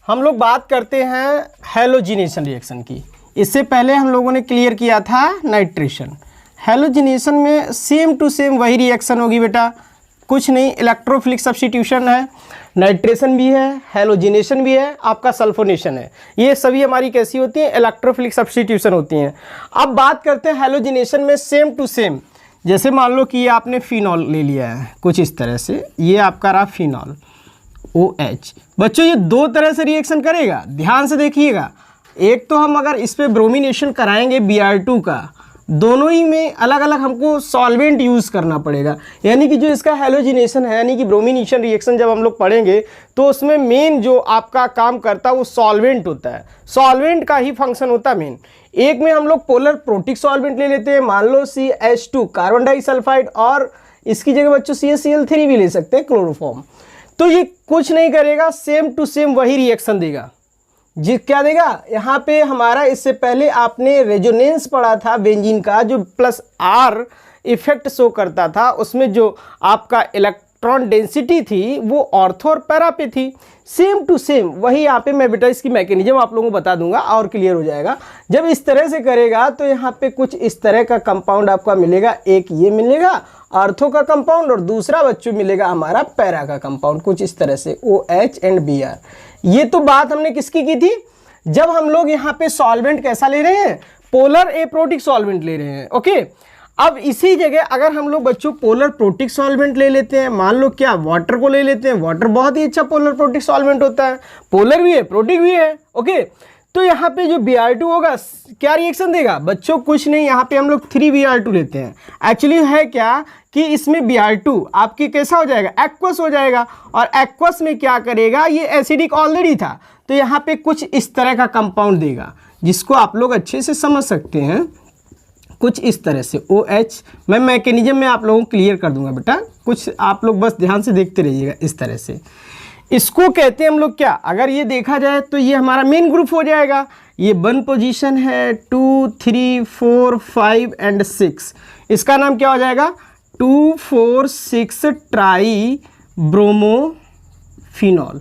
हम लोग बात करते हैं हैलोजिनेशन रिएक्शन की। इससे पहले हम लोगों ने क्लियर किया था नाइट्रेशन। हैलोजिनेशन में सेम टू सेम वही रिएक्शन होगी बेटा, कुछ नहीं, इलेक्ट्रोफिलिक सब्स्टिट्यूशन है, नाइट्रेशन भी है, हैलोजिनेशन भी है, आपका सल्फोनेशन है। ये सभी हमारी कैसी होती हैं, इलेक्ट्रोफिलिक सब्स्टिट्यूशन होती हैं। अब बात करते हैं हैलोजिनेशन में सेम टू सेम। जैसे मान लो कि ये आपने फिनॉल ले लिया है कुछ इस तरह से, ये आपका रहा फिनॉल OH। बच्चों ये दो तरह से रिएक्शन करेगा, ध्यान से देखिएगा। एक तो हम अगर इस पर ब्रोमिनेशन कराएंगे Br2 का, दोनों ही में अलग अलग हमको सॉल्वेंट यूज़ करना पड़ेगा। यानी कि जो इसका हैलोजिनेशन है, यानी कि ब्रोमिनेशन रिएक्शन जब हम लोग पढ़ेंगे तो उसमें मेन जो आपका काम करता है वो सॉल्वेंट होता है, सॉल्वेंट का ही फंक्शन होता है मेन। एक में हम लोग पोलर प्रोटिक सॉल्वेंट ले लेते हैं, मान लो CH2 कार्बन डाइसल्फाइड, और इसकी जगह बच्चों CaCl3 भी ले सकते हैं, क्लोरोफॉर्म। तो ये कुछ नहीं करेगा, सेम टू सेम वही रिएक्शन देगा। जी क्या देगा यहाँ पे हमारा, इससे पहले आपने रेजोनेंस पढ़ा था बेंजीन का, जो +R इफेक्ट शो करता था, उसमें जो आपका इलेक्ट्रॉन डेंसिटी थी वो ऑर्थो और पैरा पे थी। सेम टू सेम वही यहाँ पे मैं बेटा इसकी मैकेनिज्म आप लोगों को बता दूंगा और क्लियर हो जाएगा। जब इस तरह से करेगा तो यहाँ पे कुछ इस तरह का कंपाउंड आपका मिलेगा, एक ये मिलेगा आर्थो का कंपाउंड और दूसरा बच्चों मिलेगा हमारा पैरा का कंपाउंड, कुछ इस तरह से OH एंड Br। ये तो बात हमने किसकी की थी, जब हम लोग यहाँ पे सॉल्वेंट कैसा ले रहे हैं, पोलर एप्रोटिक सॉल्वेंट ले रहे हैं। ओके, अब इसी जगह अगर हम लोग बच्चों पोलर प्रोटिक सॉल्वेंट ले लेते हैं, मान लो क्या वाटर को ले लेते हैं, वाटर बहुत ही अच्छा पोलर प्रोटिक सॉल्वेंट होता है, पोलर भी है प्रोटिक भी है। ओके, तो यहाँ पे जो Br2 होगा क्या रिएक्शन देगा बच्चों, कुछ नहीं, यहाँ पे हम लोग 3Br2 लेते हैं। एक्चुअली है क्या कि इसमें Br2 आपकी कैसा हो जाएगा, एक्वस हो जाएगा, और एक्वस में क्या करेगा, ये एसिडिक ऑलरेडी था, तो यहाँ पे कुछ इस तरह का कंपाउंड देगा जिसको आप लोग अच्छे से समझ सकते हैं, कुछ इस तरह से OH। मैं मैकेनिज्म में आप लोगों को क्लियर कर दूंगा बेटा, कुछ आप लोग बस ध्यान से देखते रहिएगा। इस तरह से इसको कहते हैं हम लोग क्या, अगर ये देखा जाए तो ये हमारा मेन ग्रुप हो जाएगा। ये 1 पोजीशन है, 2 3 4 5 एंड 6, इसका नाम क्या हो जाएगा 2,4,6 ट्राई ब्रोमोफिनॉल।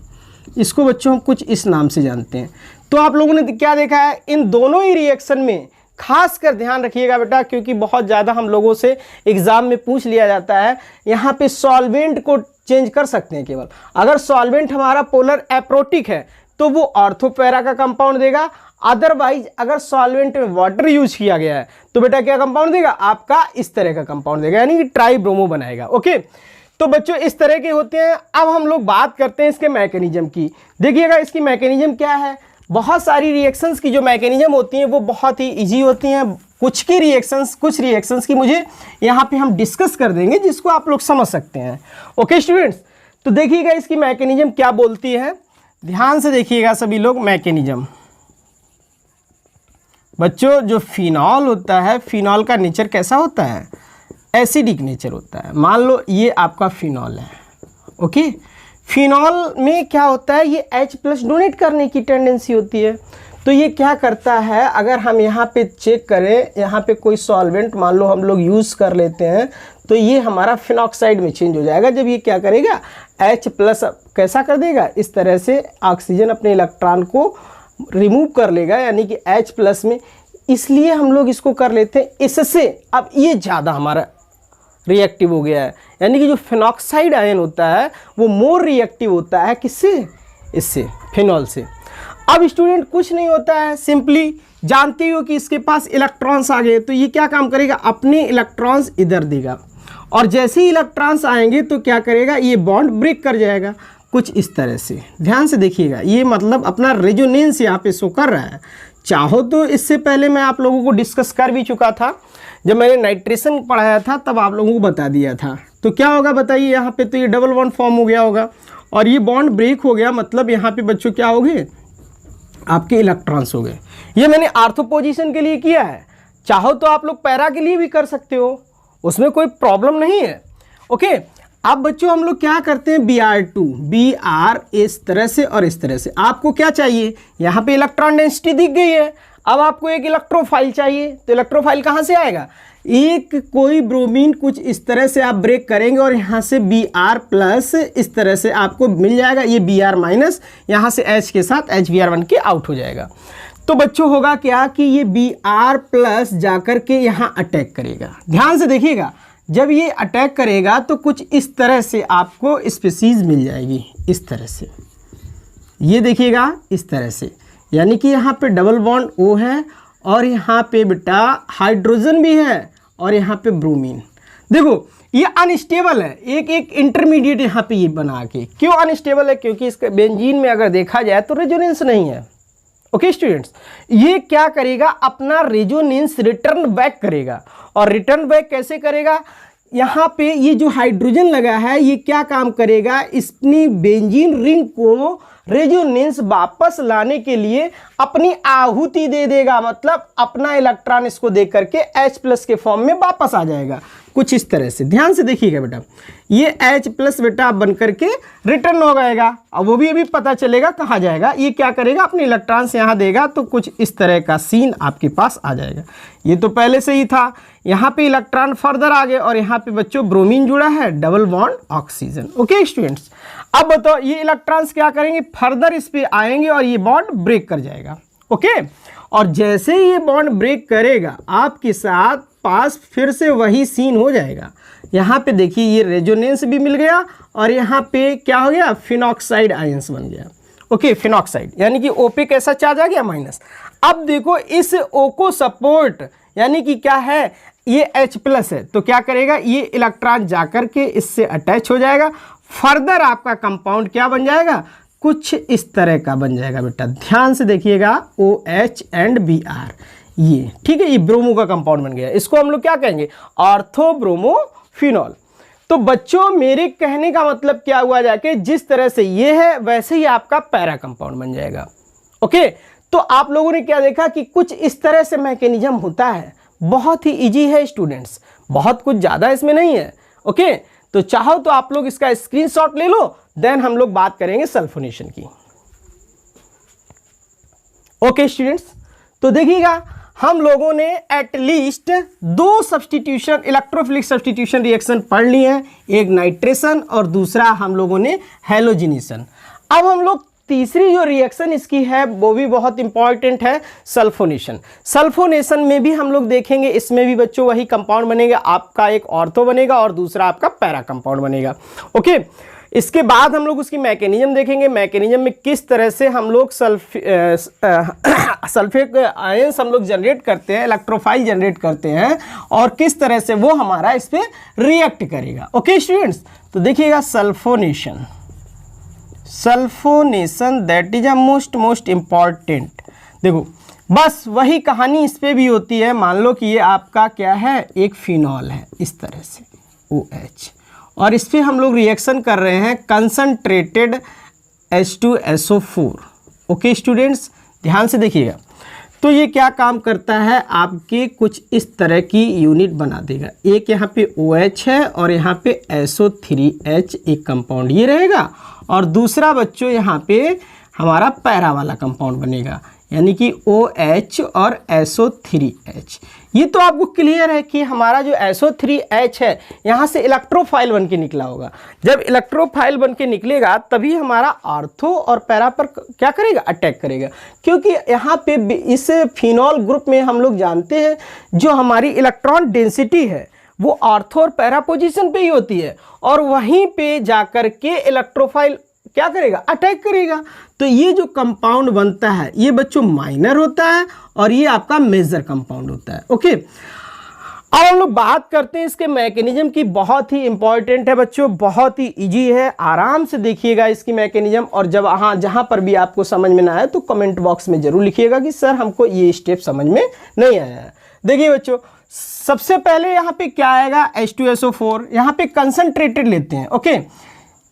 इसको बच्चों हम कुछ इस नाम से जानते हैं। तो आप लोगों ने क्या देखा है, इन दोनों ही रिएक्शन में खास कर ध्यान रखिएगा बेटा, क्योंकि बहुत ज़्यादा हम लोगों से एग्जाम में पूछ लिया जाता है। यहाँ पे सॉल्वेंट को चेंज कर सकते हैं केवल, अगर सॉल्वेंट हमारा पोलर एप्रोटिक है तो वो ऑर्थोपैरा का कंपाउंड देगा, अदरवाइज अगर सॉल्वेंट में वाटर यूज किया गया है तो बेटा क्या कंपाउंड देगा, आपका इस तरह का कंपाउंड देगा, यानी कि ट्राई ब्रोमो बनाएगा। ओके, तो बच्चों इस तरह के होते हैं। अब हम लोग बात करते हैं इसके मैकेनिज्म की। देखिएगा इसकी मैकेनिज्म क्या है, बहुत सारी रिएक्शंस की जो मैकेनिज्म होती हैं वो बहुत ही इजी होती हैं। कुछ रिएक्शंस की मुझे यहाँ पे हम डिस्कस कर देंगे जिसको आप लोग समझ सकते हैं। ओके स्टूडेंट्स, तो देखिएगा इसकी मैकेनिज्म क्या बोलती है, ध्यान से देखिएगा सभी लोग। मैकेनिज्म बच्चों, जो फिनॉल होता है, फिनॉल का नेचर कैसा होता है, एसिडिक नेचर होता है। मान लो ये आपका फिनॉल है। ओके, फिनॉल में क्या होता है, ये H+ डोनेट करने की टेंडेंसी होती है। तो ये क्या करता है, अगर हम यहाँ पे चेक करें, यहाँ पे कोई सॉल्वेंट मान लो हम लोग यूज़ कर लेते हैं, तो ये हमारा फिनॉक्साइड में चेंज हो जाएगा। जब ये क्या करेगा, H+ कैसा कर देगा, इस तरह से ऑक्सीजन अपने इलेक्ट्रॉन को रिमूव कर लेगा, यानी कि H+ में, इसलिए हम लोग इसको कर लेते हैं इससे। अब ये ज़्यादा हमारा रिएक्टिव हो गया है, यानी कि जो फिनॉक्साइड आयन होता है वो मोर रिएक्टिव होता है किससे, इससे, फिनॉल से। अब स्टूडेंट कुछ नहीं होता है, सिंपली जानते हो कि इसके पास इलेक्ट्रॉन्स आ गए, तो ये क्या काम करेगा, अपने इलेक्ट्रॉन्स इधर देगा, और जैसे ही इलेक्ट्रॉन्स आएंगे तो क्या करेगा, ये बॉन्ड ब्रेक कर जाएगा, कुछ इस तरह से। ध्यान से देखिएगा, ये मतलब अपना रेजोनेंस यहाँ पे शो कर रहा है। चाहो तो इससे पहले मैं आप लोगों को डिस्कस कर भी चुका था, जब मैंने नाइट्रेशन पढ़ाया था तब आप लोगों को बता दिया था। तो क्या होगा बताइए, यहाँ पे तो ये डबल बॉन्ड फॉर्म हो गया होगा और ये बॉन्ड ब्रेक हो गया, मतलब यहाँ पे बच्चों क्या हो गए, आपके इलेक्ट्रॉन्स हो गए। ये मैंने आर्थो पोजीशन के लिए किया है, चाहो तो आप लोग पैरा के लिए भी कर सकते हो, उसमें कोई प्रॉब्लम नहीं है। ओके, अब बच्चों हम लोग क्या करते हैं, Br2, Br इस तरह से और इस तरह से। आपको क्या चाहिए, यहाँ पे इलेक्ट्रॉन डेंसिटी दिख गई है, अब आपको एक इलेक्ट्रोफाइल चाहिए, तो इलेक्ट्रोफाइल कहाँ से आएगा, एक कोई ब्रोमीन कुछ इस तरह से आप ब्रेक करेंगे और यहाँ से Br प्लस इस तरह से आपको मिल जाएगा, ये Br माइनस यहाँ से H के साथ HBr बन के आउट हो जाएगा। तो बच्चों होगा क्या कि ये Br प्लस जाकर के यहाँ अटैक करेगा। ध्यान से देखिएगा, जब ये अटैक करेगा तो कुछ इस तरह से आपको स्पीसीज मिल जाएगी, इस तरह से, ये देखिएगा इस तरह से, यानी कि यहाँ पे डबल बॉन्ड O है और यहाँ पे बेटा हाइड्रोजन भी है और यहाँ पे ब्रोमीन। देखो ये अनस्टेबल है, एक इंटरमीडिएट यहाँ पे ये बना के। क्यों अनस्टेबल है? क्योंकि इसके बेंजीन में अगर देखा जाए तो रेजोनेंस नहीं है। ओके स्टूडेंट्स, ये क्या करेगा, अपना रेजोनेंस रिटर्न बैक करेगा। और रिटर्न बैक कैसे करेगा? यहाँ पे ये जो हाइड्रोजन लगा है ये क्या काम करेगा, अपनी बेंजीन रिंग को रेजोनेंस वापस लाने के लिए अपनी आहुति दे देगा, मतलब अपना इलेक्ट्रॉन इसको दे करके H प्लस के फॉर्म में वापस आ जाएगा, कुछ इस तरह से। ध्यान से देखिएगा बेटा, ये H प्लस बेटा बन करके रिटर्न हो जाएगा। अब वो भी अभी पता चलेगा कहाँ जाएगा। ये क्या करेगा, अपने इलेक्ट्रॉन से यहाँ देगा तो कुछ इस तरह का सीन आपके पास आ जाएगा। ये तो पहले से ही था, यहाँ पे इलेक्ट्रॉन फर्दर आ गए और यहाँ पे बच्चों ब्रोमीन जुड़ा है, double bond oxygen. Okay students, अब बताओ ये इलेक्ट्रॉन्स क्या करेंगे, फर्दर इस पे आएंगे और ये बॉन्ड ब्रेक कर जाएगा। ओके, और जैसे ही ये बॉन्ड ब्रेक करेगा आपके साथ पास फिर से वही सीन हो जाएगा। यहाँ पे देखिए ये रेजोनेंस भी मिल गया और यहाँ पे क्या हो गया, फिनॉक्साइड आयंस बन गया। ओके, फिनॉक्साइड यानी कि O पे कैसा चार्ज आ गया, माइनस। अब देखो इस O को सपोर्ट यानी कि क्या है, ये H प्लस है तो क्या करेगा, ये इलेक्ट्रॉन जाकर के इससे अटैच हो जाएगा। फर्दर आपका कंपाउंड क्या बन जाएगा, कुछ इस तरह का बन जाएगा बेटा। ध्यान से देखिएगा, OH एंड Br, ये ठीक है, ये ब्रोमो का कंपाउंड बन गया। इसको हम लोग क्या कहेंगे, ऑर्थोब्रोमोफिनॉल। तो बच्चों मेरे कहने का मतलब क्या हुआ जाके, जिस तरह से ये है वैसे ही आपका पैरा कंपाउंड बन जाएगा। ओके, तो आप लोगों ने क्या देखा कि कुछ इस तरह से मैकेनिज्म होता है। बहुत ही इजी है स्टूडेंट्स, बहुत कुछ ज़्यादा इसमें नहीं है। ओके, तो चाहो तो आप लोग इसका स्क्रीनशॉट ले लो, देन हम लोग बात करेंगे सल्फोनेशन की। ओके स्टूडेंट्स, तो देखिएगा हम लोगों ने at least 2 substitution, electrophilic substitution reaction पढ़ लिए हैं, एक नाइट्रेशन और दूसरा हम लोगों ने हैलोजिनेशन। अब हम लोग तीसरी जो रिएक्शन इसकी है वो भी बहुत इंपॉर्टेंट है, सल्फोनेशन। सल्फोनेशन में भी हम लोग देखेंगे, इसमें भी बच्चों वही कंपाउंड बनेगा, आपका एक ऑर्थो बनेगा और दूसरा आपका पैरा कंपाउंड बनेगा। ओके, इसके बाद हम लोग उसकी मैकेनिज्म देखेंगे, मैकेनिज्म में किस तरह से हम लोग सल्फेट आयंस हम लोग जनरेट करते हैं, इलेक्ट्रोफाइल जनरेट करते हैं और किस तरह से वो हमारा इस पर रिएक्ट करेगा। ओके स्टूडेंट्स, तो देखिएगा sulphonation, sulphonation that is a most important. देखो बस वही कहानी इस पे भी होती है। मान लो कि ये आपका क्या है, एक फिनॉल है इस तरह से OH, और इस पर हम लोग रिएक्शन कर रहे हैं कंसंट्रेटेड H2SO4। ओके स्टूडेंट्स, ध्यान से देखिएगा, तो ये क्या काम करता है, आपके कुछ इस तरह की यूनिट बना देगा। एक यहाँ पे OH है और यहाँ पे SO3H एक कंपाउंड ये रहेगा और दूसरा बच्चों यहाँ पे हमारा पैरा वाला कंपाउंड बनेगा, यानी कि OH और SO3H। ये तो आपको क्लियर है कि हमारा जो SO3H है यहाँ से इलेक्ट्रोफाइल बन के निकला होगा। जब इलेक्ट्रोफाइल बन के निकलेगा तभी हमारा ऑर्थो और पैरा पर क्या करेगा, अटैक करेगा। क्योंकि यहाँ पे इस फिनॉल ग्रुप में हम लोग जानते हैं जो हमारी इलेक्ट्रॉन डेंसिटी है वो ऑर्थो और पैरा पोजीशन पे ही होती है और वहीं पे जाकर के इलेक्ट्रोफाइल क्या करेगा, अटैक करेगा। तो ये जो कंपाउंड बनता है ये बच्चों माइनर होता है और ये आपका मेजर कंपाउंड होता है। ओके, अब हम लोग बात करते हैं इसके मैकेनिज्म की। बहुत ही इंपॉर्टेंट है बच्चों, बहुत ही इजी है, आराम से देखिएगा इसकी मैकेनिज्म। और जब जहाँ पर भी आपको समझ में ना आए तो कमेंट बॉक्स में जरूर लिखिएगा कि सर हमको ये स्टेप समझ में नहीं आया है। देखिए बच्चों, सबसे पहले यहाँ पे क्या आएगा, H2SO4, यहाँ पे कंसंट्रेटेड लेते हैं। ओके,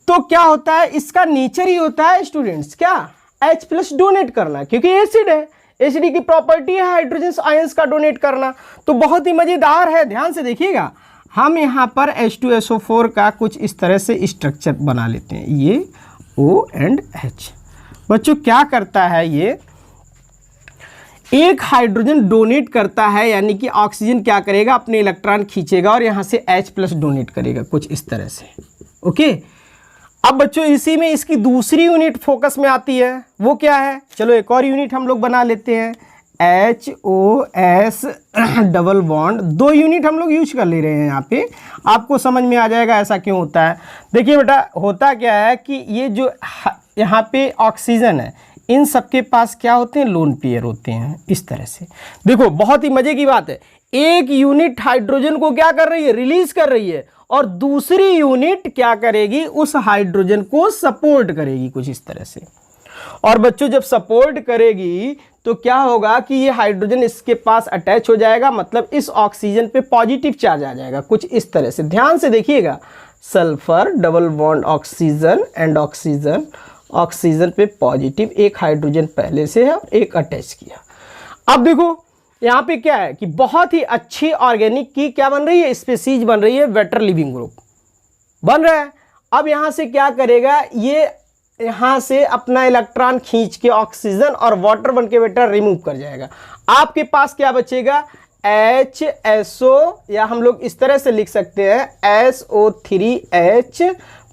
तो क्या होता है, इसका नेचर ही होता है स्टूडेंट्स क्या, H प्लस डोनेट करना, क्योंकि एसिड है, एसिड की प्रॉपर्टी है हाइड्रोजन आयंस का डोनेट करना। तो बहुत ही मजेदार है, ध्यान से देखिएगा। हम यहाँ पर H2SO4 का कुछ इस तरह से स्ट्रक्चर बना लेते हैं, ये O एंड H। बच्चों क्या करता है, ये एक हाइड्रोजन डोनेट करता है, यानी कि ऑक्सीजन क्या करेगा, अपने इलेक्ट्रॉन खींचेगा और यहाँ से H+ डोनेट करेगा कुछ इस तरह से। ओके, अब बच्चों इसी में इसकी दूसरी यूनिट फोकस में आती है, वो क्या है, चलो एक और यूनिट हम लोग बना लेते हैं, HOS डबल बॉन्ड। 2 यूनिट हम लोग यूज कर ले रहे हैं यहाँ पे, आपको समझ में आ जाएगा ऐसा क्यों होता है। देखिए बेटा, होता क्या है कि ये जो यहाँ पे ऑक्सीजन है, इन सबके पास क्या होते हैं, लोन पेयर होते हैं इस तरह से। देखो बहुत ही मजे की बात है, एक यूनिट हाइड्रोजन को क्या कर रही है, रिलीज कर रही है, और दूसरी यूनिट क्या करेगी, उस हाइड्रोजन को सपोर्ट करेगी कुछ इस तरह से। और बच्चों जब सपोर्ट करेगी तो क्या होगा कि ये हाइड्रोजन इसके पास अटैच हो जाएगा, मतलब इस ऑक्सीजन पे पॉजिटिव चार्ज आ जाएगा कुछ इस तरह से। ध्यान से देखिएगा, sulphur double bond oxygen and oxygen, oxygen पे पॉजिटिव, एक हाइड्रोजन पहले से है और एक अटैच किया। अब देखो यहाँ पे क्या है कि बहुत ही अच्छी ऑर्गेनिक की क्या बन रही है, स्पीसीज बन रही है, वाटर लिविंग ग्रुप बन रहा है। अब यहाँ से क्या करेगा, ये यहाँ से अपना इलेक्ट्रॉन खींच के ऑक्सीजन और वाटर बन के बेटा रिमूव कर जाएगा। आपके पास क्या बचेगा, HSO, या हम लोग इस तरह से लिख सकते हैं SO3H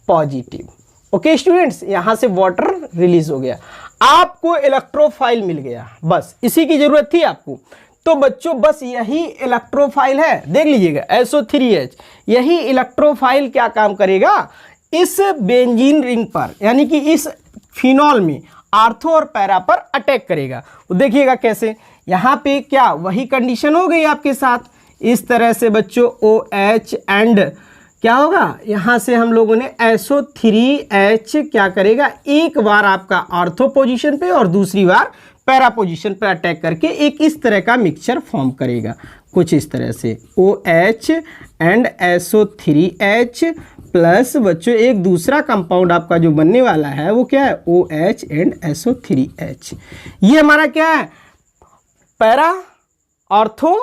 पॉजिटिव। ओके स्टूडेंट्स, यहाँ से वाटर रिलीज हो गया, आपको इलेक्ट्रोफाइल मिल गया, बस इसी की जरूरत थी आपको। तो बच्चों बस यही इलेक्ट्रोफाइल है, देख लीजिएगा SO3H, यही इलेक्ट्रोफाइल क्या काम करेगा, इस बेंजीन रिंग पर यानी कि इस फिनॉल में आर्थो और पैरा पर अटैक करेगा। देखिएगा कैसे, यहाँ पे क्या वही कंडीशन हो गई आपके साथ, इस तरह से बच्चों OH एंड क्या होगा, यहाँ से हम लोगों ने SO3H क्या करेगा, एक बार आपका आर्थो पोजीशन पे और दूसरी बार पैरा पोजीशन पे अटैक करके एक इस तरह का मिक्सचर फॉर्म करेगा कुछ इस तरह से, OH एंड SO3H प्लस बच्चों एक दूसरा कंपाउंड आपका जो बनने वाला है वो क्या है, OH एंड SO3H। ये हमारा क्या है, para ortho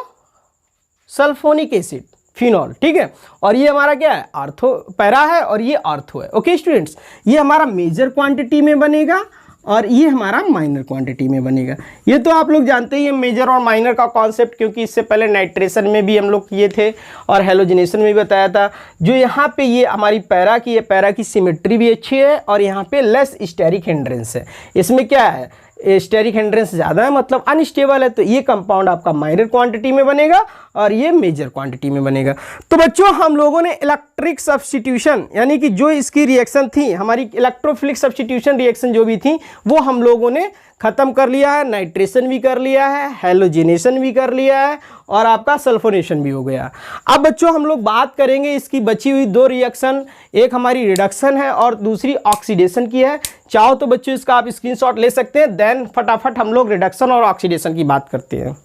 sulphonic acid phenol, ठीक है। और ये हमारा क्या है, आर्थो पैरा है और ये आर्थो है। ओके स्टूडेंट्स, ये हमारा मेजर क्वांटिटी में बनेगा और ये हमारा माइनर क्वांटिटी में बनेगा। ये तो आप लोग जानते ही हैं मेजर और माइनर का कॉन्सेप्ट, क्योंकि इससे पहले नाइट्रेशन में भी हम लोग किए थे और हेलोजिनेशन में भी बताया था। जो यहाँ पे ये हमारी पैरा की, ये पैरा की सिमेट्री भी अच्छी है और यहाँ पे लेस स्टेरिक हिंड्रेंस है। इसमें क्या है, स्टेरिक हिंड्रेंस ज़्यादा है, मतलब अनस्टेबल है, तो ये कंपाउंड आपका माइनर क्वांटिटी में बनेगा और ये मेजर क्वांटिटी में बनेगा। तो बच्चों हम लोगों ने इलेक्ट्रिक सब्स्टिट्यूशन यानी कि जो इसकी रिएक्शन थी, हमारी इलेक्ट्रोफिलिक सब्स्टिट्यूशन रिएक्शन जो भी थी वो हम लोगों ने ख़त्म कर लिया है। नाइट्रेशन भी कर लिया है, हेलोजिनेशन भी कर लिया है और आपका सल्फोनेशन भी हो गया। अब बच्चों हम लोग बात करेंगे इसकी बची हुई 2 रिएक्शन, एक हमारी रिडक्शन है और दूसरी ऑक्सीडेशन की है। चाहो तो बच्चों इसका आप स्क्रीनशॉट ले सकते हैं, देन फटाफट हम लोग रिडक्शन और ऑक्सीडेशन की बात करते हैं।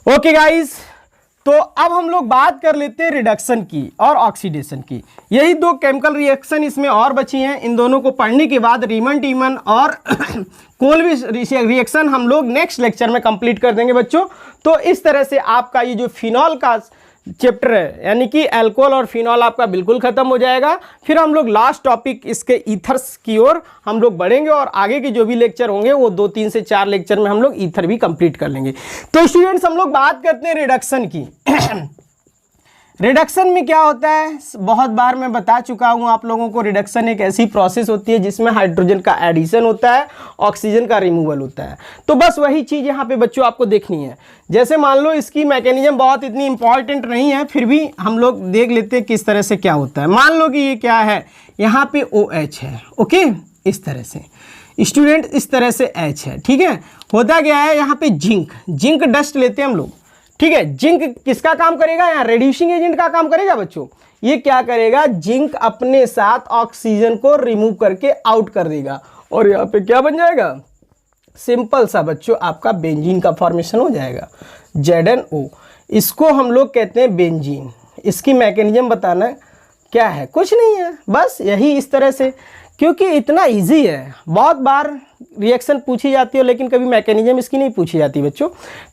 ओके गाइस, तो अब हम लोग बात कर लेते हैं रिडक्शन की और ऑक्सीडेशन की। यही 2 केमिकल रिएक्शन इसमें और बची हैं। इन दोनों को पढ़ने के बाद रीमन टीमन और कोल्बी रिएक्शन हम लोग नेक्स्ट लेक्चर में कंप्लीट कर देंगे बच्चों। तो इस तरह से आपका ये जो फिनॉल का चैप्टर है यानी कि अल्कोहल और फिनॉल आपका बिल्कुल खत्म हो जाएगा। फिर हम लोग लास्ट टॉपिक इसके ईथर्स की ओर हम लोग बढ़ेंगे और आगे के जो भी लेक्चर होंगे वो 2, 3 से 4 लेक्चर में हम लोग ईथर भी कंप्लीट कर लेंगे। तो स्टूडेंट्स हम लोग बात करते हैं रिडक्शन की। रिडक्शन में क्या होता है, बहुत बार मैं बता चुका हूं आप लोगों को, रिडक्शन एक ऐसी प्रोसेस होती है जिसमें हाइड्रोजन का एडिशन होता है, ऑक्सीजन का रिमूवल होता है। तो बस वही चीज़ यहाँ पे बच्चों आपको देखनी है। जैसे मान लो इसकी मैकेनिज्म बहुत इतनी इंपॉर्टेंट नहीं है, फिर भी हम लोग देख लेते हैं किस तरह से क्या होता है। मान लो कि ये क्या है, यहाँ पे OH है, ओके, इस तरह से स्टूडेंट, इस तरह से H है, ठीक है। होता क्या है, यहाँ पे जिंक डस्ट लेते हैं हम लोग, ठीक है। जिंक किसका काम करेगा, यहाँ रेड्यूसिंग एजेंट का काम करेगा बच्चों। ये क्या करेगा, जिंक अपने साथ ऑक्सीजन को रिमूव करके आउट कर देगा और यहाँ पे क्या बन जाएगा, सिंपल सा बच्चों आपका बेंजीन का फॉर्मेशन हो जाएगा, ZnO। इसको हम लोग कहते हैं बेंजीन। इसकी मैकेनिज्म बताना क्या है, कुछ नहीं है, बस यही इस तरह से क्योंकि इतना इजी है। बहुत बार रिएक्शन पूछी जाती है लेकिन कभी मैकेनिज्म इसकी नहीं पूछी जाती बच्चों।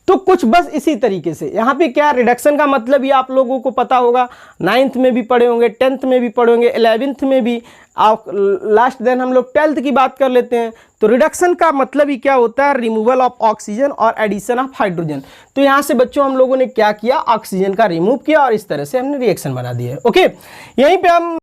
तो कुछ बस इसी तरीके से यहाँ पे क्या रिडक्शन का मतलब ये आप लोगों को पता होगा, 9th में भी पढ़े होंगे, 10th में भी पढ़े होंगे, 11th में भी, आप लास्ट देन हम लोग 12th की बात कर लेते हैं। तो रिडक्शन का मतलब ही क्या होता है, रिमूवल ऑफ ऑक्सीजन और एडिशन ऑफ हाइड्रोजन। तो यहाँ से बच्चों हम लोगों ने क्या किया, ऑक्सीजन का रिमूव किया और इस तरह से हमने रिएक्शन बना दिया है। ओके, यहीं पे हम